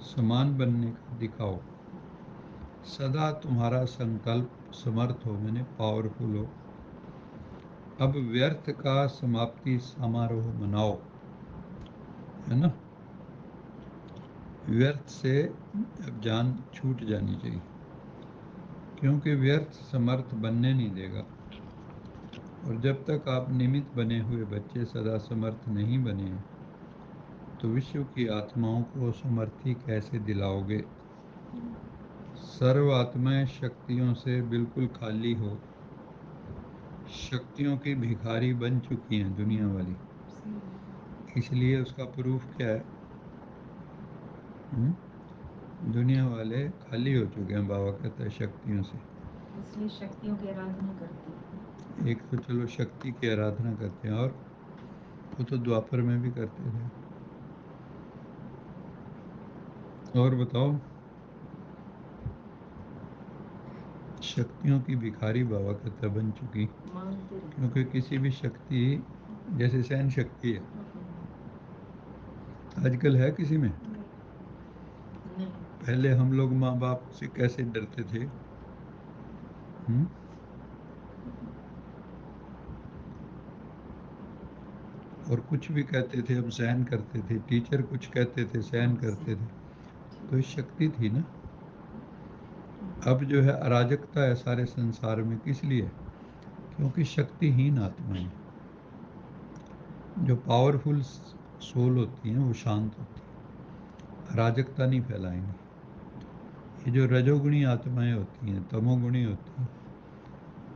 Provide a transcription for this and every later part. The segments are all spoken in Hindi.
समान बनने का दिखाओ। सदा तुम्हारा संकल्प समर्थ हो, मैंने पावरफुल हो। अब व्यर्थ का समाप्ति समारोह मनाओ, है ना। व्यर्थ से अब जान छूट जानी चाहिए, क्योंकि व्यर्थ समर्थ बनने नहीं देगा। और जब तक आप निमित्त बने हुए बच्चे सदा समर्थ नहीं बने हैं, तो विश्व की आत्माओं को समर्थी कैसे दिलाओगे। सर्व आत्माएं शक्तियों से बिल्कुल खाली हो, शक्तियों की भिखारी बन चुकी हैं दुनिया वाली। इसलिए उसका प्रूफ क्या है? हुँ? दुनिया वाले खाली हो चुके हैं, बाबा कहता है, शक्तियों से। इसलिए शक्तियों की आराधना करते हैं। एक तो चलो शक्ति की आराधना करते हैं, और वो तो द्वापर में भी करते थे। और बताओ। शक्तियों की भिखारी बाबा कहता है बन चुकी, मांगते रहते क्योंकि किसी भी शक्ति, जैसे सहन शक्ति है, आजकल है किसी में? नहीं। पहले हम लोग माँ बाप से कैसे डरते थे। हुँ? और कुछ भी कहते थे हम सहन करते थे, टीचर कुछ कहते थे सहन करते थे, तो ये शक्ति थी ना। अब जो है अराजकता है सारे संसार में, किस लिए? क्योंकि शक्तिहीन आत्माएं, जो पावरफुल सोल होती हैं वो शांत होती हैं, अराजकता नहीं फैलाएंगी। ये जो रजोगुणी आत्माएं होती हैं, तमोगुणी होती हैं,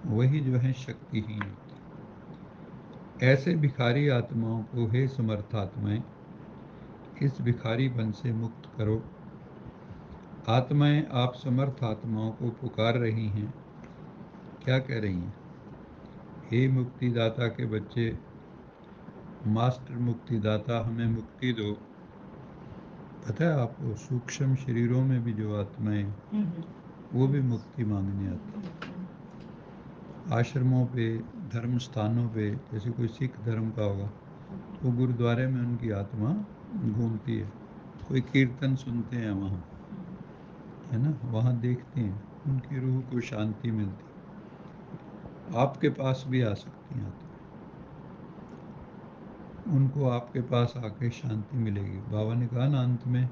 वही जो है शक्तिहीन होती हैं। ऐसे भिखारी आत्माओं को हे समर्थ आत्माएं, इस भिखारीपन से मुक्त करो। आत्माएं आप समर्थ आत्माओं को पुकार रही हैं, क्या कह रही हैं? हे मुक्तिदाता के बच्चे, मास्टर मुक्तिदाता, हमें मुक्ति दो। पता है आपको, सूक्ष्म शरीरों में भी जो आत्माएं, वो भी मुक्ति मांगने आती हैं। आश्रमों पे, धर्म स्थानों पे, जैसे कोई सिख धर्म का होगा, तो गुरुद्वारे में उनकी आत्मा घूमती है। कोई कीर्तन सुनते हैं वहाँ, है ना, वहाँ देखते हैं, उनकी रूह को शांति मिलती है। आपके पास भी आ सकती हैं आत्मा, उनको आपके पास आके शांति मिलेगी। बाबा ने कहा ना अंत में,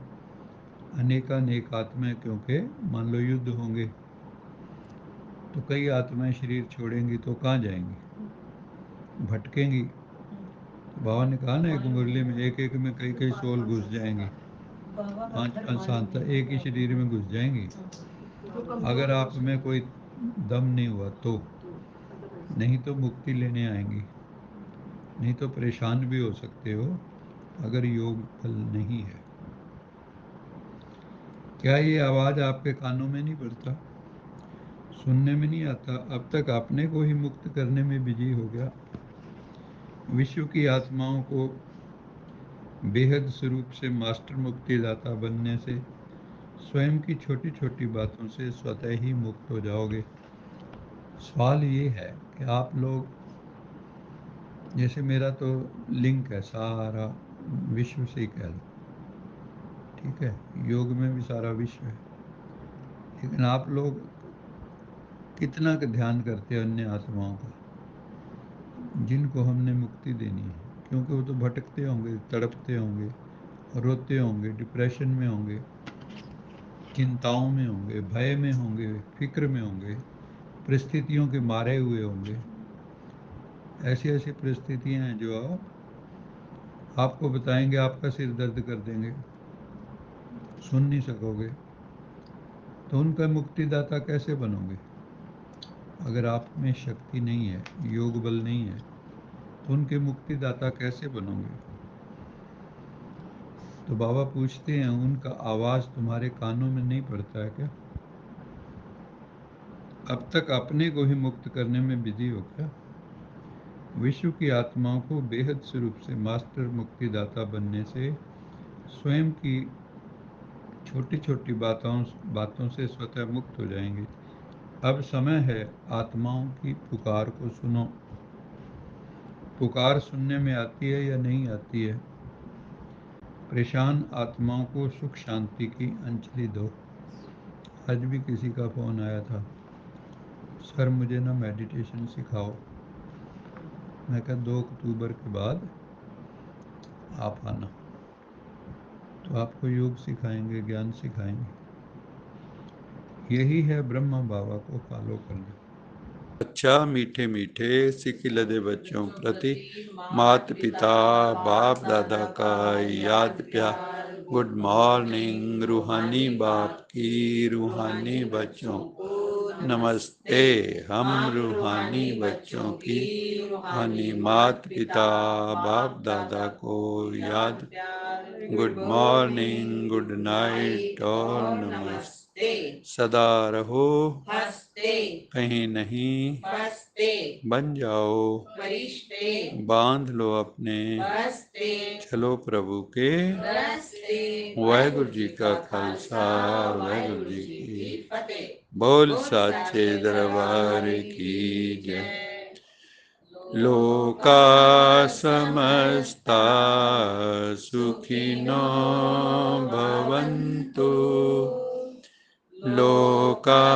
अनेकानेक आत्माएं, क्योंकि मान लो युद्ध होंगे तो कई आत्माएं शरीर छोड़ेंगी तो कहाँ जाएंगी? भटकेंगी। तो बाबा ने कहा ना एक मुरली में, एक एक में कई कई सोल घुस जाएंगी, पांच पांच सांता एक ही शरीर में घुस जाएंगी। अगर आप में कोई दम नहीं हुआ तो, नहीं तो मुक्ति लेने आएंगी, नहीं तो परेशान भी हो सकते हो अगर योग बल नहीं है। क्या ये आवाज आपके कानों में नहीं पड़ता? सुनने में नहीं आता? अब तक अपने को ही मुक्त करने में बिजी हो गया। विश्व की आत्माओं को बेहद स्वरूप से मास्टर मुक्तिदाता बनने से स्वयं की छोटी छोटी बातों से स्वतः ही मुक्त हो जाओगे। सवाल ये है कि आप लोग, जैसे मेरा तो लिंक है सारा विश्व से ही कह लो, ठीक है, योग में भी सारा विश्व है, लेकिन आप लोग कितना का ध्यान करते हो अन्य आत्माओं का, जिनको हमने मुक्ति देनी है। क्योंकि वो तो भटकते होंगे, तड़पते होंगे, रोते होंगे, डिप्रेशन में होंगे, चिंताओं में होंगे, भय में होंगे, फिक्र में होंगे, परिस्थितियों के मारे हुए होंगे। ऐसी ऐसी परिस्थितियां हैं जो आपको बताएंगे, आपका सिर दर्द कर देंगे, सुन नहीं सकोगे। तो उनका मुक्तिदाता कैसे बनोगे? अगर आप में शक्ति नहीं है, योग बल नहीं है, तो उनके मुक्तिदाता कैसे बनोगे? तो बाबा पूछते हैं, उनका आवाज तुम्हारे कानों में नहीं पड़ता है क्या? अब तक अपने को ही मुक्त करने में बिजी हो क्या? विश्व की आत्माओं को बेहद स्वरूप से मास्टर मुक्तिदाता बनने से स्वयं की छोटी छोटी बातों से स्वतः मुक्त हो जाएंगे। अब समय है आत्माओं की पुकार को सुनो। पुकार सुनने में आती है या नहीं आती है? परेशान आत्माओं को सुख शांति की अंजलि दो। आज भी किसी का फ़ोन आया था, सर मुझे ना मेडिटेशन सिखाओ। मैं कहा 2 अक्टूबर के बाद आप आना, तो आपको योग सिखाएंगे, ज्ञान सिखाएंगे। यही है ब्रह्मा बाबा को फॉलो करना। अच्छा मीठे मीठे सिख लदे बच्चों प्रति माता पिता बाप दादा का याद प्यार। गुड मॉर्निंग रूहानी बाप की रूहानी बच्चों को नमस्ते। हम रूहानी बच्चों की रूहानी माता पिता बाप दादा को याद प्यार। गुड मॉर्निंग, गुड नाइट और नमस्ते। सदा रहो हंसते, कहीं नहीं बसते, बन जाओ फरिश्ते, बांध लो अपने बस्ते, चलो प्रभु के रस्ते। वाहेगुरु जी का खालसा, वाहेगुरु जी की फतेह। बोल साचे दरबार की जय। लोका समस्ता सुखिनो भवन्तु। लोका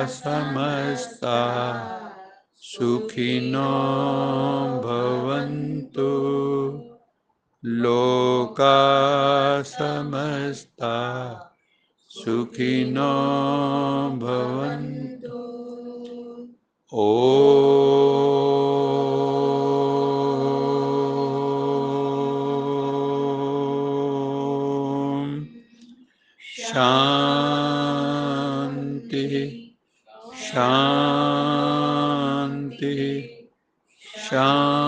समस्ता सुखिनो भवन्तु। लोका समस्ता सुखिनो भवन्तु। ओम शांति शांति शांति।